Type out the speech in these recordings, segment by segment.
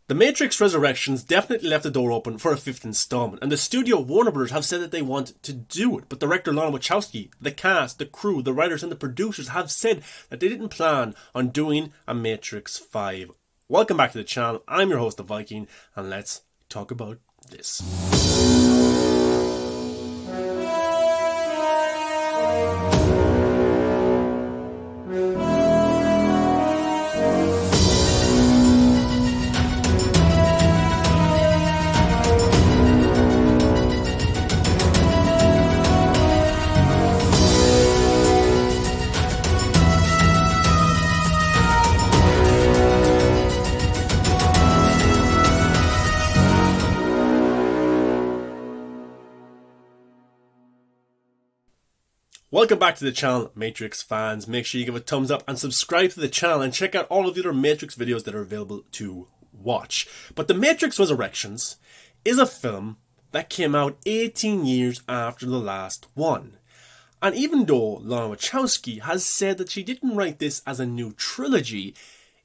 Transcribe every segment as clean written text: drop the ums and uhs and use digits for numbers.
The Matrix Resurrections definitely left the door open for a fifth installment, and the studio Warner Bros. Have said that they want to do it, but director Lana Wachowski, the cast, the crew, the writers and the producers have said that they didn't plan on doing a Matrix 5. Welcome back to the channel, I'm your host the Viking, and let's talk about this. Welcome back to the channel, Matrix fans. Make sure you give a thumbs up and subscribe to the channel and check out all of the other Matrix videos that are available to watch. But The Matrix Resurrections is a film that came out 18 years after the last one. And even though Lana Wachowski has said that she didn't write this as a new trilogy,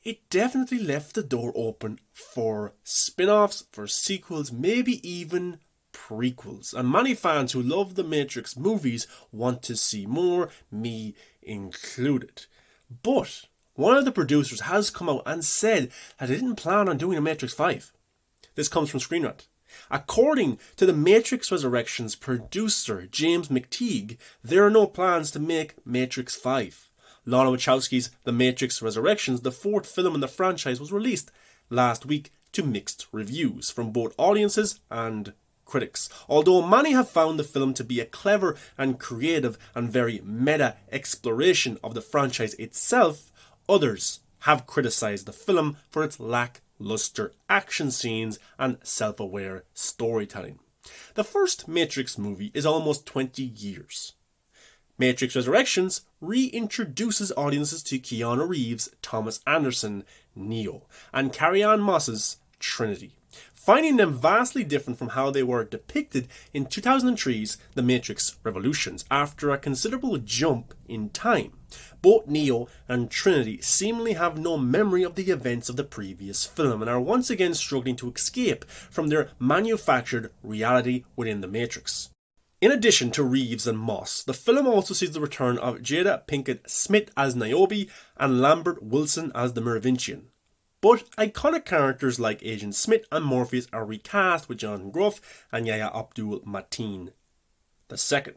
it definitely left the door open for spin-offs, for sequels, maybe even prequels, and many fans who love the Matrix movies want to see more, me included. But one of the producers has come out and said that they didn't plan on doing a Matrix 5. This comes from Screen Rant. According to the Matrix Resurrections producer James McTeague, there are no plans to make Matrix 5. Lana Wachowski's The Matrix Resurrections, the fourth film in the franchise, was released last week to mixed reviews from both audiences and critics. Although many have found the film to be a clever and creative and very meta exploration of the franchise itself, others have criticised the film for its lackluster action scenes and self-aware storytelling. The first Matrix movie is almost 20 years. Matrix Resurrections reintroduces audiences to Keanu Reeves' Thomas Anderson, Neo, and Carrie-Anne Moss's Trinity, finding them vastly different from how they were depicted in 2003's The Matrix Revolutions after a considerable jump in time. Both Neo and Trinity seemingly have no memory of the events of the previous film and are once again struggling to escape from their manufactured reality within the Matrix. In addition to Reeves and Moss, the film also sees the return of Jada Pinkett Smith as Niobe and Lambert Wilson as the Merovingian. But iconic characters like Agent Smith and Morpheus are recast with Jonathan Groff and Yahya Abdul-Mateen II.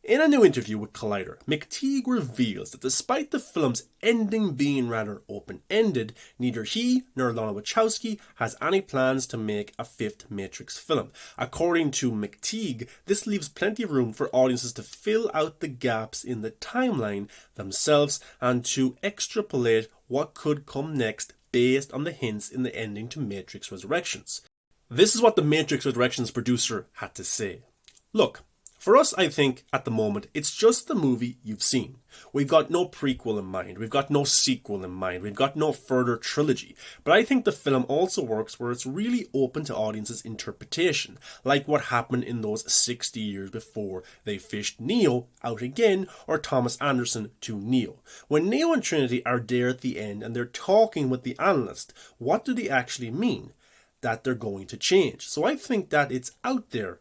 In a new interview with Collider, McTeague reveals that despite the film's ending being rather open-ended, neither he nor Lana Wachowski has any plans to make a fifth Matrix film. According to McTeague, this leaves plenty of room for audiences to fill out the gaps in the timeline themselves and to extrapolate what could come next based on the hints in the ending to Matrix Resurrections. This is what the Matrix Resurrections producer had to say. Look, for us, I think, at the moment, it's just the movie you've seen. We've got no prequel in mind, we've got no sequel in mind, we've got no further trilogy. But I think the film also works where it's really open to audiences' interpretation, like what happened in those 60 years before they fished Neo out again, or Thomas Anderson to Neo. When Neo and Trinity are there at the end and they're talking with the analyst, what do they actually mean? That they're going to change. So I think that it's out there,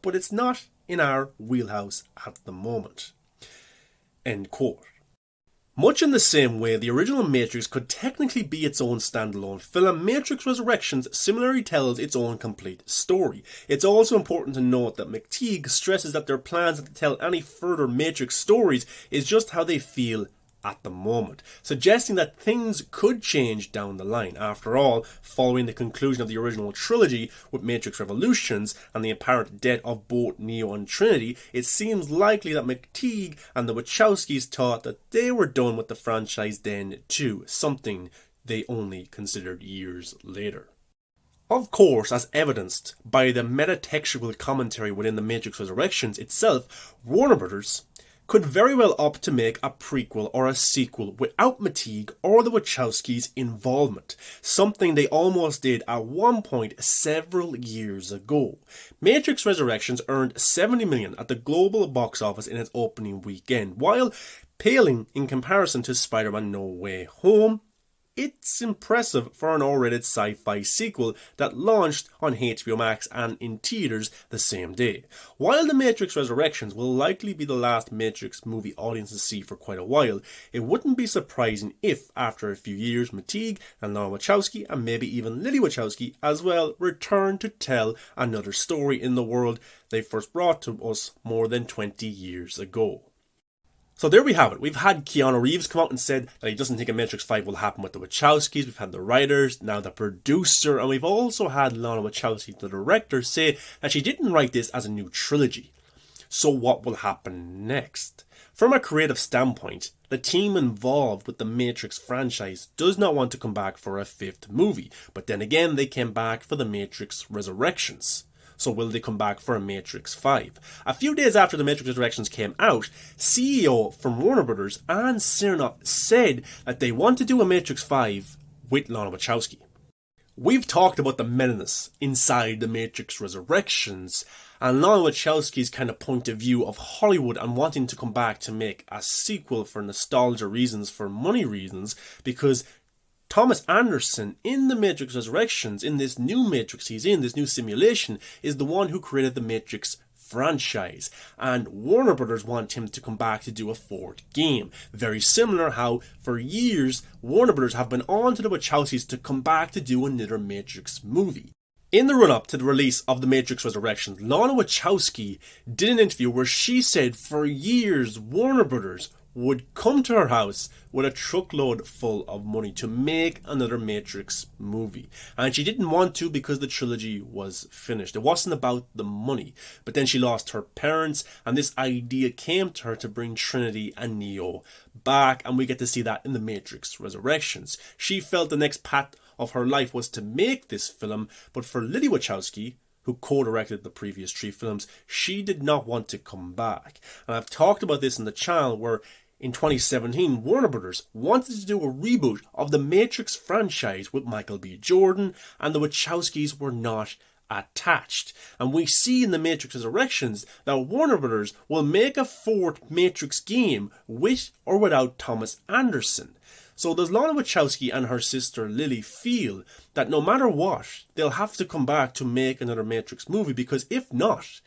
but it's not in our wheelhouse at the moment. End quote. Much in the same way the original Matrix could technically be its own standalone film, Matrix Resurrections similarly tells its own complete story. It's also important to note that McTeague stresses that their plans to tell any further Matrix stories is just how they feel at the moment, suggesting that things could change down the line. After all, following the conclusion of the original trilogy with Matrix Revolutions and the apparent death of both Neo and Trinity, it seems likely that McTeague and the Wachowskis thought that they were done with the franchise then too, something they only considered years later. Of course, as evidenced by the metatextual commentary within the Matrix Resurrections itself, Warner Bros. Could very well opt to make a prequel or a sequel without McTeague or the Wachowskis' involvement, something they almost did at one point several years ago. Matrix Resurrections earned $70 million at the global box office in its opening weekend, while paling in comparison to Spider-Man No Way Home, it's impressive for an R-rated sci-fi sequel that launched on HBO Max and in theaters the same day. While The Matrix Resurrections will likely be the last Matrix movie audiences see for quite a while, it wouldn't be surprising if, after a few years, Mateague and Lana Wachowski, and maybe even Lily Wachowski as well, return to tell another story in the world they first brought to us more than 20 years ago. So there we have it. We've had Keanu Reeves come out and said that he doesn't think a Matrix 5 will happen with the Wachowskis. We've had the writers, now the producer, and we've also had Lana Wachowski, the director, say that she didn't write this as a new trilogy. So what will happen next? From a creative standpoint, the team involved with the Matrix franchise does not want to come back for a fifth movie, but then again they came back for the Matrix Resurrections. So will they come back for a Matrix 5? A few days after The Matrix Resurrections came out, CEO from Warner Brothers and Cernoff said that they want to do a Matrix 5 with Lana Wachowski. We've talked about the meta-ness inside The Matrix Resurrections and Lana Wachowski's kind of point of view of Hollywood and wanting to come back to make a sequel for nostalgia reasons, for money reasons, because Thomas Anderson in The Matrix Resurrections, in this new Matrix he's in, this new simulation, is the one who created the Matrix franchise. And Warner Brothers want him to come back to do a fourth game. Very similar how, for years, Warner Brothers have been on to the Wachowskis to come back to do another Matrix movie. In the run-up to the release of The Matrix Resurrections, Lana Wachowski did an interview where she said for years Warner Brothers would come to her house with a truckload full of money to make another Matrix movie. And she didn't want to because the trilogy was finished. It wasn't about the money. But then she lost her parents and this idea came to her to bring Trinity and Neo back, and we get to see that in The Matrix Resurrections. She felt the next path of her life was to make this film, but for Lily Wachowski, who co-directed the previous 3 films, she did not want to come back. And I've talked about this in the channel where in 2017, Warner Brothers wanted to do a reboot of the Matrix franchise with Michael B. Jordan, and the Wachowskis were not attached. And we see in The Matrix Resurrections that Warner Brothers will make a fourth Matrix game with or without Thomas Anderson. So does Lana Wachowski and her sister Lily feel that no matter what, they'll have to come back to make another Matrix movie? Because if not,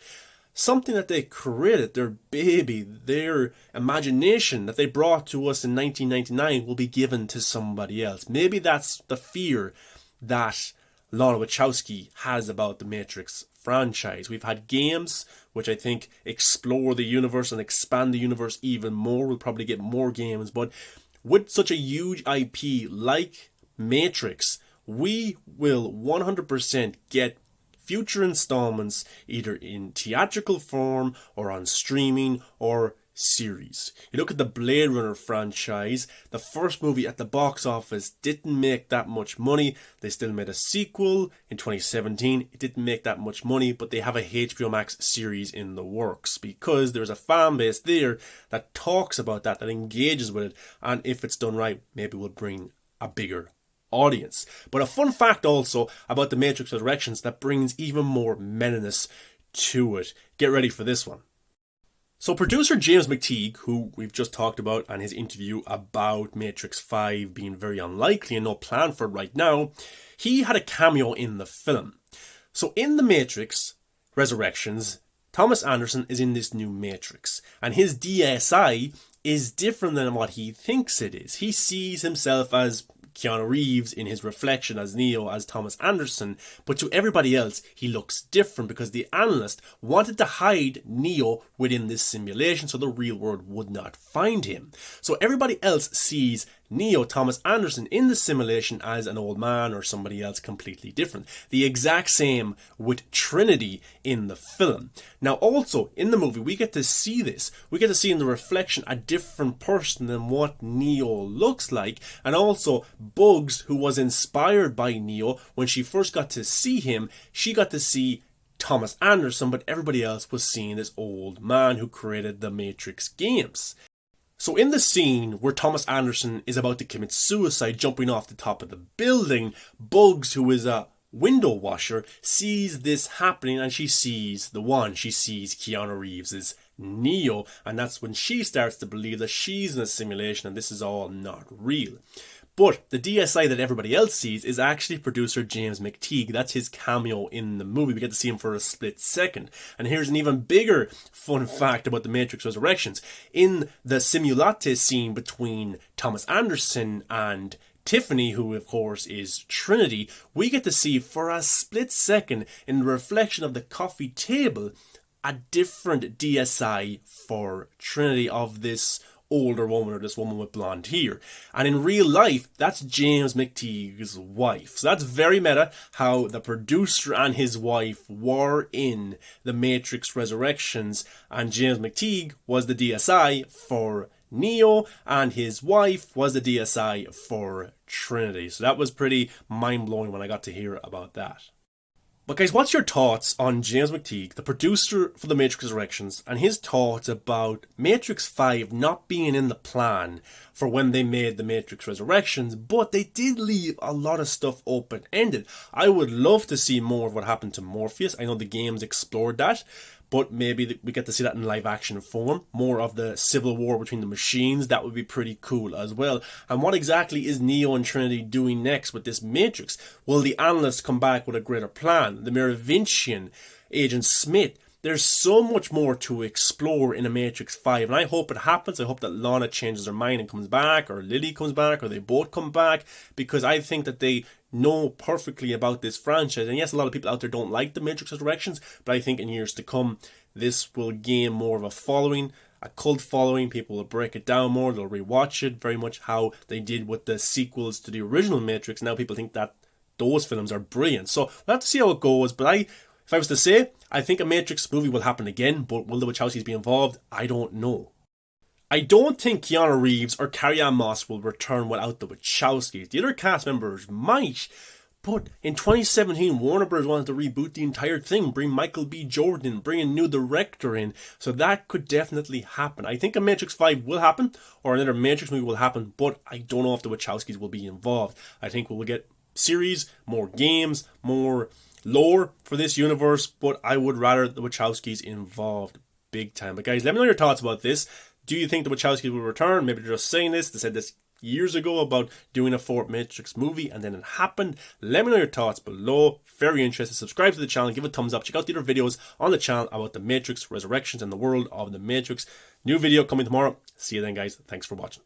something that they created, their baby, their imagination that they brought to us in 1999 will be given to somebody else. Maybe that's the fear that Lana Wachowski has about the Matrix franchise. We've had games which I think explore the universe and expand the universe even more. We'll probably get more games, but with such a huge IP like Matrix, we will 100% get future installments either in theatrical form or on streaming or series. You look at the Blade Runner franchise, the first movie at the box office didn't make that much money. They still made a sequel in 2017. It didn't make that much money, but they have a HBO Max series in the works because there's a fan base there that talks about that engages with it, and if it's done right, maybe will bring a bigger audience. But a fun fact also about The Matrix Resurrections that brings even more meta-ness to it. Get ready for this one. So producer James McTeague, who we've just talked about and his interview about Matrix 5 being very unlikely and no plan for it right now, he had a cameo in the film. So in The Matrix Resurrections, Thomas Anderson is in this new Matrix, and his DSI is different than what he thinks it is. He sees himself as Keanu Reeves in his reflection as Neo, as Thomas Anderson, but to everybody else he looks different because the analyst wanted to hide Neo within this simulation so the real world would not find him. So everybody else sees Neo, Thomas Anderson, in the simulation as an old man or somebody else completely different. The exact same with Trinity in the film. Now also in the movie we get to see this. We get to see in the reflection a different person than what Neo looks like, and also Bugs, who was inspired by Neo, when she first got to see him, she got to see Thomas Anderson, but everybody else was seeing this old man who created the Matrix games. So in the scene where Thomas Anderson is about to commit suicide jumping off the top of the building, Bugs, who is a window washer, sees this happening and she sees Keanu Reeves' Neo, and that's when she starts to believe that she's in a simulation and this is all not real. But the DSI that everybody else sees is actually producer James McTeague. That's his cameo in the movie. We get to see him for a split second. And here's an even bigger fun fact about the Matrix Resurrections. In the Simulate scene between Thomas Anderson and Tiffany, who of course is Trinity, we get to see for a split second in the reflection of the coffee table a different DSI for Trinity of this older woman, or this woman with blonde hair. And in real life, that's James McTeague's wife. So that's very meta, how the producer and his wife were in the Matrix Resurrections, and James McTeague was the DSI for Neo, and his wife was the DSI for Trinity. So that was pretty mind-blowing when I got to hear about that. But guys, what's your thoughts on James McTeague, the producer for The Matrix Resurrections, and his thoughts about Matrix 5 not being in the plan for when they made The Matrix Resurrections, but they did leave a lot of stuff open-ended. I would love to see more of what happened to Morpheus. I know the games explored that, but maybe we get to see that in live action form. More of the civil war between the machines. That would be pretty cool as well. And what exactly is Neo and Trinity doing next with this Matrix? Will the analysts come back with a greater plan? The Merovingian, Agent Smith. There's so much more to explore in a Matrix 5, and I hope it happens. I hope that Lana changes her mind and comes back, or Lily comes back, or they both come back, because I think that they know perfectly about this franchise. And yes, a lot of people out there don't like the Matrix Resurrections, but I think in years to come, this will gain more of a following, a cult following. People will break it down more, they'll rewatch it, very much how they did with the sequels to the original Matrix. Now people think that those films are brilliant. So we'll have to see how it goes, but if I was to say, I think a Matrix movie will happen again, but will the Wachowskis be involved? I don't know. I don't think Keanu Reeves or Carrie-Anne Moss will return without the Wachowskis. The other cast members might, but in 2017, Warner Bros. Wanted to reboot the entire thing, bring Michael B. Jordan, bring a new director in, so that could definitely happen. I think a Matrix 5 will happen, or another Matrix movie will happen, but I don't know if the Wachowskis will be involved. I think we'll get series, more games, more lore for this universe, but I would rather the Wachowskis involved big time. But guys, let me know your thoughts about this. Do you think the Wachowskis will return? Maybe they're just saying this. They said this years ago about doing a fourth Matrix movie, and then it happened. Let me know your thoughts below. Very interested. Subscribe to the channel, give it a thumbs up. Check out the other videos on the channel about the Matrix Resurrections and the world of the Matrix. New video coming tomorrow. See you then, guys. Thanks for watching.